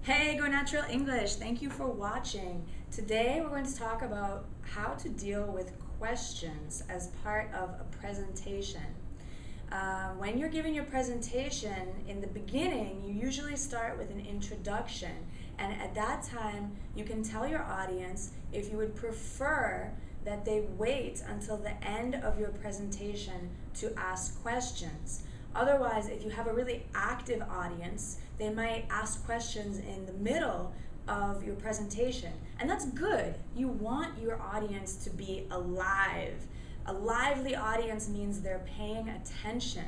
Hey, Go Natural English! Thank you for watching. Today we're going to talk about how to deal with questions as part of a presentation. When you're giving your presentation, in the beginning, you usually start with an introduction. And at that time, you can tell your audience if you would prefer that they wait until the end of your presentation to ask questions. Otherwise, if you have a really active audience, they might ask questions in the middle of your presentation. And that's good. You want your audience to be alive. A lively audience means they're paying attention.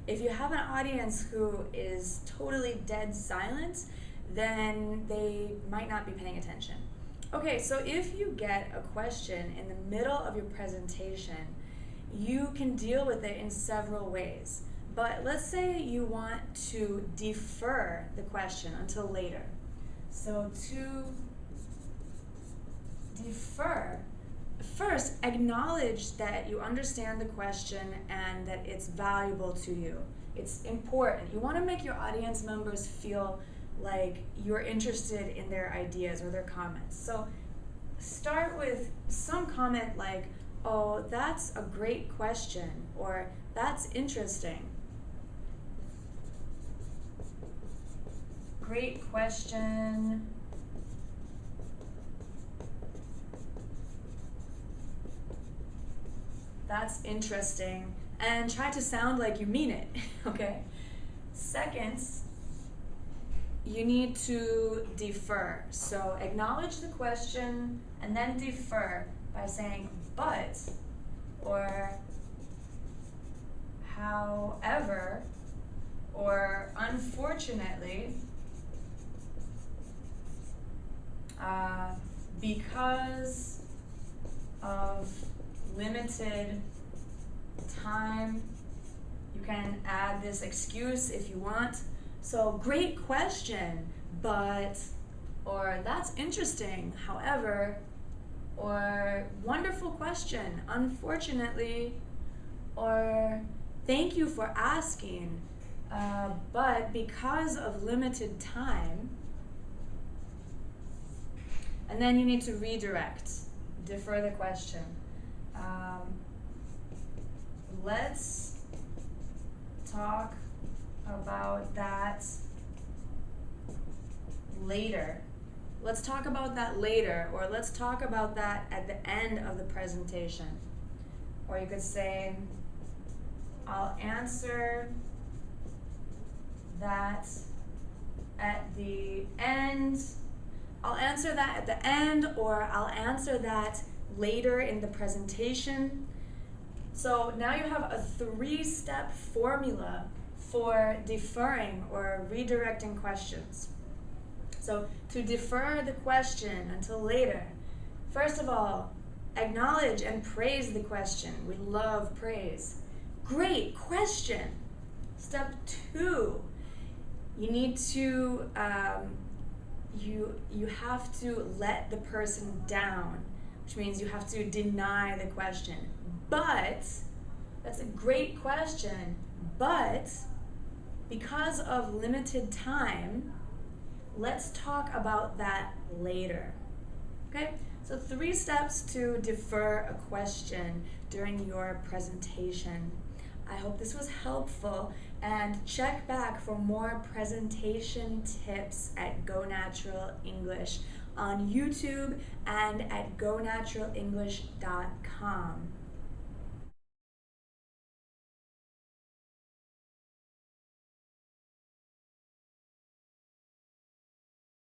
If you have an audience who is totally dead silent, then they might not be paying attention. Okay, so if you get a question in the middle of your presentation, you can deal with it in several ways. But let's say you want to defer the question until later. So to defer, first acknowledge that you understand the question and that it's valuable to you. It's important. You want to make your audience members feel like you're interested in their ideas or their comments. So start with some comment like, "Oh, that's a great question," or "That's interesting. Great question. That's interesting." And try to sound like you mean it, okay? Second, you need to defer. So acknowledge the question and then defer by saying "but" or "however" or "unfortunately," because of limited time. You can add this excuse if you want. So great question, but, or that's interesting, however, or wonderful question, unfortunately, or thank you for asking, but because of limited time. And then you need to redirect, defer the question. Let's talk about that later. Let's talk about that later, or let's talk about that at the end of the presentation. Or you could say, I'll answer that at the end. I'll answer that at the end, or I'll answer that later in the presentation. So now you have a 3-step formula for deferring or redirecting questions. So to defer the question until later, first of all, acknowledge and praise the question. We love praise. Great question. Step 2, you need to you have to let the person down, which means you have to deny the question. But, that's a great question, but because of limited time, let's talk about that later. Okay? So 3 steps to defer a question during your presentation. I hope this was helpful, and check back for more presentation tips at Go Natural English on YouTube and at gonaturalenglish.com.